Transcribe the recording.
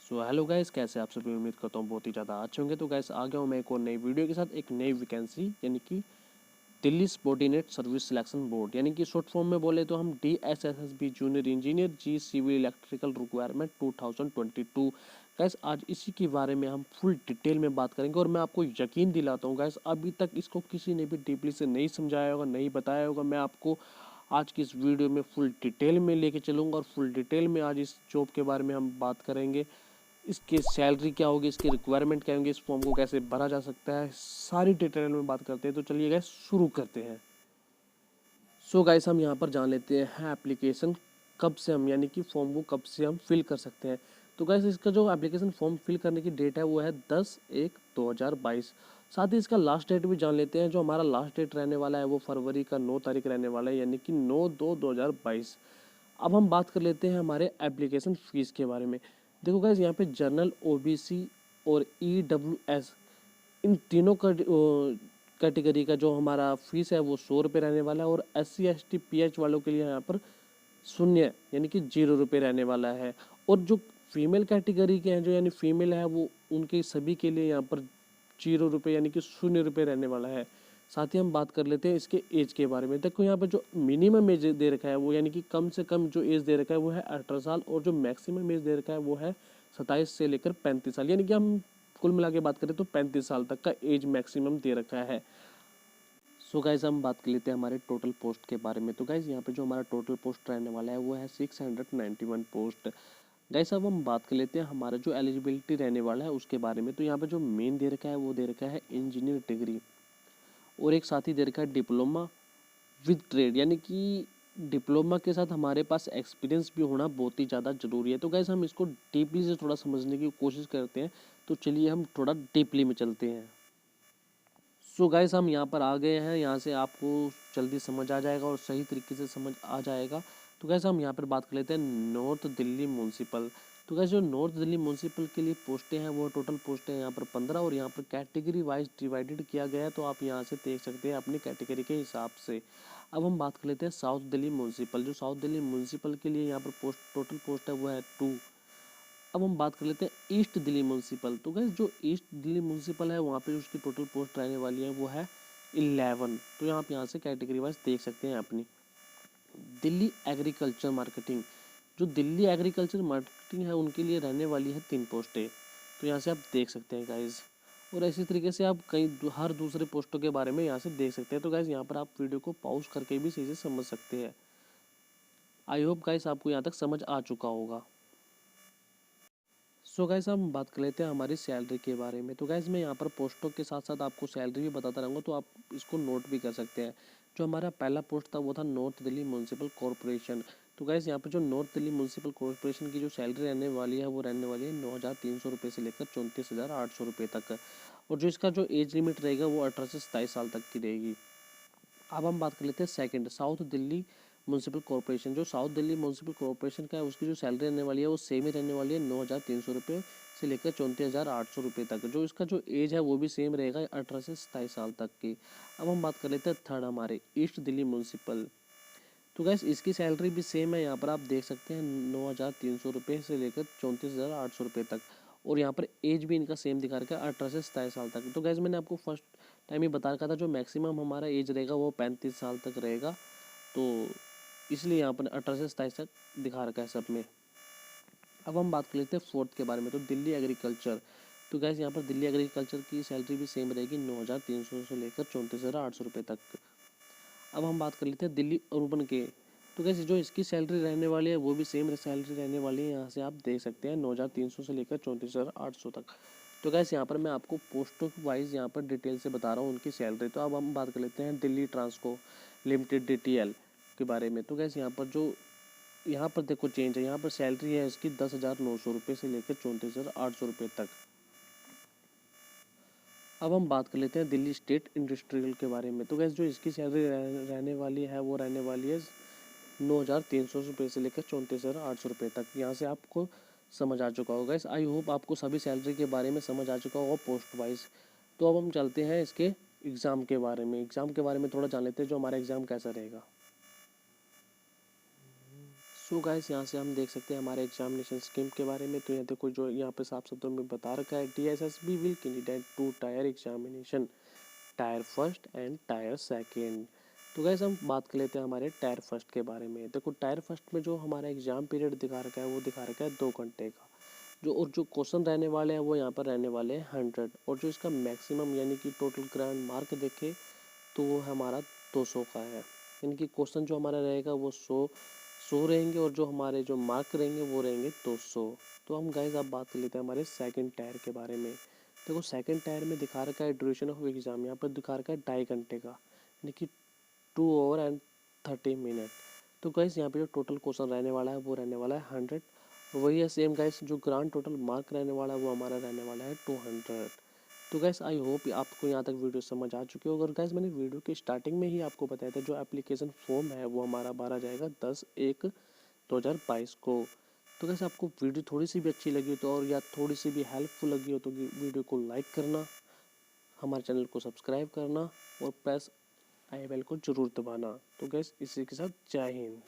So hello guys, कैसे आप सभी। उम्मीद करता हूँ बहुत ही ज़्यादा अच्छे होंगे। तो गाइस आ गया हूँ मैं एक और नई वीडियो के साथ, एक नई वैकेंसी यानी कि Delhi subordinate service selection board यानी कि शॉर्ट फॉर्म में बोले तो हम DSSSB जूनियर इंजीनियर जी सिविल इलेक्ट्रिकल रिक्वायरमेंट 2022। गाइस आज इसी के बारे में हम फुल डिटेल में बात करेंगे और मैं आपको यकीन दिलाता हूँ गाइस, अभी तक इसको किसी ने भी डीपली से नहीं समझाया होगा, नहीं बताया होगा। मैं आपको आज की इस वीडियो में फुल डिटेल में लेके चलूँगा और फुल डिटेल में आज इस जॉब के बारे में हम बात करेंगे। इसकी सैलरी क्या होगी, इसकी रिक्वायरमेंट क्या होंगी, इस फॉर्म को कैसे भरा जा सकता है, सारी डिटेल में बात करते हैं। तो चलिए गाइस शुरू करते हैं। सो गाइस हम यहाँ पर जान लेते हैं एप्लीकेशन कब से हम यानी कि फॉर्म को कब से हम फिल कर सकते हैं। तो गाइस इसका जो एप्लीकेशन फॉर्म फिल करने की डेट है वो है 10/1/2022। साथ ही इसका लास्ट डेट भी जान लेते हैं। जो हमारा लास्ट डेट रहने वाला है वो फरवरी का 9 तारीख रहने वाला है, यानी कि 9/2/2022। अब हम बात कर लेते हैं हमारे एप्लीकेशन फ़ीस के बारे में। देखो गाइस यहाँ पे जनरल, OBC और EWS इन तीनों का कैटेगरी का जो हमारा फीस है वो 100 रुपये रहने वाला है, और SC ST PH वालों के लिए यहाँ पर शून्य यानी कि 0 रुपये रहने वाला है। और जो फीमेल कैटेगरी के हैं, जो यानी फीमेल है, वो उनके सभी के लिए यहाँ पर 0 रुपये यानी कि 0 रुपये रहने वाला है। साथ ही हम बात कर लेते हैं इसके एज के बारे में। देखो यहाँ पर जो मिनिमम एज दे रखा है वो यानी कि कम से कम जो एज दे रखा है वो है 18 साल, और जो मैक्सिमम एज दे रखा है वो है 27 से लेकर 35 साल, यानी कि हम कुल मिला के बात करें तो 35 साल तक का एज मैक्सिमम दे रखा है। सो गाइज हम बात कर लेते हैं हमारे टोटल पोस्ट के बारे में। तो गाइज यहाँ पे जो हमारा टोटल पोस्ट रहने वाला है वो है 691 पोस्ट। गाइस अब हम बात कर लेते हैं हमारा जो एलिजिबिलिटी रहने वाला है उसके बारे में। तो यहाँ पे जो मेन दे रखा है वो दे रखा है इंजीनियर डिग्री, और एक साथ ही दे रखा है डिप्लोमा विद ट्रेड, यानी कि डिप्लोमा के साथ हमारे पास एक्सपीरियंस भी होना बहुत ही ज़्यादा ज़रूरी है। तो गाइस हम इसको डीपली से थोड़ा समझने की कोशिश करते हैं। तो चलिए हम थोड़ा डीपली में चलते हैं। सो गाइस हम यहाँ पर आ गए हैं, यहाँ से आपको जल्दी समझ आ जाएगा और सही तरीके से समझ आ जाएगा। तो गाइस हम यहाँ पर बात कर लेते हैं नॉर्थ दिल्ली म्यूनसिपल। तो गाइस जो नॉर्थ दिल्ली म्यूनसिपल के लिए पोस्टें हैं वो टोटल पोस्टें हैं यहाँ पर 15, और यहाँ पर कैटेगरी वाइज डिवाइडेड किया गया है। तो आप यहाँ से देख सकते हैं अपनी कैटेगरी के हिसाब से। अब हम बात कर लेते हैं साउथ दिल्ली म्यूनसिपल। जो साउथ दिल्ली म्यूनसिपल के लिए यहाँ पर टोटल पोस्ट है वो है 2। अब हम बात कर लेते हैं ईस्ट दिल्ली म्यूनसिपल। तो गैस जो ईस्ट दिल्ली म्यूनसिपल है वहाँ पे उसकी टोटल पोस्ट रहने वाली है वो है 11। तो आप यहाँ से कैटेगरी वाइज देख सकते हैं अपनी। दिल्ली एग्रीकल्चर मार्केटिंग, जो दिल्ली एग्रीकल्चर मार्केटिंग है उनके लिए रहने वाली है 3 पोस्टें। तो यहाँ से आप देख सकते हैं गाइज, और इसी तरीके से आप कई हर दूसरे पोस्टों के बारे में यहाँ से देख सकते हैं। तो गाइज यहाँ पर आप वीडियो को पॉज करके भी सही से समझ सकते हैं। आई होप गाइज आपको यहाँ तक समझ आ चुका होगा। सो गाइस हम बात कर लेते हैं हमारी सैलरी के बारे में। तो गाइस मैं यहाँ पर पोस्टों के साथ साथ आपको सैलरी भी बताता रहूँगा, तो आप इसको नोट भी कर सकते हैं। जो हमारा पहला पोस्ट था वो था नॉर्थ दिल्ली म्यूनसिपल कॉरपोरेशन। तो गाइस यहाँ पर जो नॉर्थ दिल्ली म्यूनसिपल कॉरपोरेशन की जो सैलरी रहने वाली है वो रहने वाली है 9,300 रुपये से लेकर 34,800 रुपये तक, और जो इसका जो एज लिमिट रहेगा वो 18 से 27 साल तक की रहेगी। अब हम बात कर लेते हैं second south Delhi municipal corporation. जो साउथ दिल्ली म्यूनसिपल कॉरपोरेशन का है उसकी जो सैलरी रहने वाली है वो सेम ही रहने वाली है 9,300 रुपये से लेकर 34,800 रुपये तक। जो इसका जो एज है वो भी सेम रहेगा 18 से 27 साल तक की। अब हम बात कर लेते हैं थर्ड हमारे ईस्ट दिल्ली म्यूनसिपल। तो गैस इसकी सैलरी भी सेम है, यहाँ पर आप देख सकते हैं 9,300 रुपये से लेकर 34,800 रुपये तक, और यहाँ पर एज भी इनका सेम दिखा रखा है 18 से 27 साल तक। तो गैस मैंने आपको फर्स्ट टाइम ही बता रखा था जो मैक्सिमम हमारा एज रहेगा वो 35 साल तक रहेगा, तो इसलिए यहाँ पर 18 से 27 तक दिखा रखा है सब में। अब हम बात कर लेते हैं फोर्थ के बारे में। तो दिल्ली एग्रीकल्चर। तो गैस यहाँ पर दिल्ली एग्रीकल्चर की सैलरी भी सेम रहेगी 9,300 से लेकर 34,800 रुपये तक। अब हम बात कर लेते हैं दिल्ली अर्बन के। तो कैसे जो इसकी सैलरी रहने वाली है वो भी सेम सैलरी रहने वाली है, यहाँ से आप देख सकते हैं 9,300 से लेकर 34,800 तक। तो कैसे यहाँ पर मैं आपको पोस्टों वाइज यहाँ पर डिटेल से बता रहा हूँ उनकी सैलरी। तो अब हम बात कर लेते हैं दिल्ली ट्रांसको लिमिटेड DTL के बारे में। तो कैसे यहाँ पर जो यहाँ पर देखो चेंज है, यहाँ पर सैलरी है इसकी 10,900 रुपये से लेकर 34,800 रुपये तक। अब हम बात कर लेते हैं दिल्ली स्टेट इंडस्ट्रियल के बारे में। तो गैस जो इसकी सैलरी रहने वाली है वो रहने वाली है 9,300 रुपये से लेकर 34,800 रुपये तक। यहाँ से आपको समझ आ चुका होगा। इस आई होप आपको सभी सैलरी के बारे में समझ आ चुका होगा पोस्ट वाइज। तो अब हम चलते हैं इसके एग्ज़ाम के बारे में। एग्ज़ाम के बारे में थोड़ा जान लेते हैं जो हमारा एग्ज़ाम कैसा रहेगा। सो गाइस यहाँ से हम देख सकते हैं हमारे एग्जामिनेशन स्कीम के बारे में। तो यहाँ देखो जो यहाँ पे साफ शब्दों में बता रखा है, DSSB will candidate two tier examination, tier first and tier second. तो गाइस हम बात कर लेते हैं हमारे टायर फर्स्ट के बारे में। देखो टायर फर्स्ट में जो हमारा एग्जाम पीरियड दिखा रखा है वो दिखा रखा है 2 घंटे का, जो क्वेश्चन रहने वाले हैं वो यहाँ पर रहने वाले हैं 100, और जो इसका मैक्सिमम यानी कि टोटल ग्रांड मार्क देखे तो वो हमारा 200 का है। यानी कि क्वेश्चन जो हमारा रहेगा वो 100 रहेंगे, और जो हमारे जो मार्क रहेंगे वो रहेंगे 200। तो हम गाइस अब बात कर लेते हैं हमारे सेकंड टायर के बारे में। देखो सेकंड टायर में दिखा रखा है ड्यूरेशन ऑफ एग्जाम, यहाँ पर दिखा रखा है 2.5 घंटे का, यानी कि 2 hours and 30 minutes। तो गाइस यहाँ पे जो टोटल क्वेश्चन रहने वाला है वो रहने वाला है 100। वही है सेम गाइस, जो ग्रांड टोटल मार्क रहने वाला है वो हमारा रहने वाला है 200। तो गैस आई होप आपको यहाँ तक वीडियो समझ आ चुकी हो। अगर गैस मैंने वीडियो के स्टार्टिंग में ही आपको बताया था जो एप्लीकेशन फॉर्म है वो हमारा भरा जाएगा 10/1/2022 को। तो गैस आपको वीडियो थोड़ी सी भी अच्छी लगी हो तो, और या थोड़ी सी भी हेल्पफुल लगी हो तो वीडियो को लाइक करना, हमारे चैनल को सब्सक्राइब करना और प्रेस आई बेल को जरूर दबाना। तो गैस इसी के साथ जय हिंद।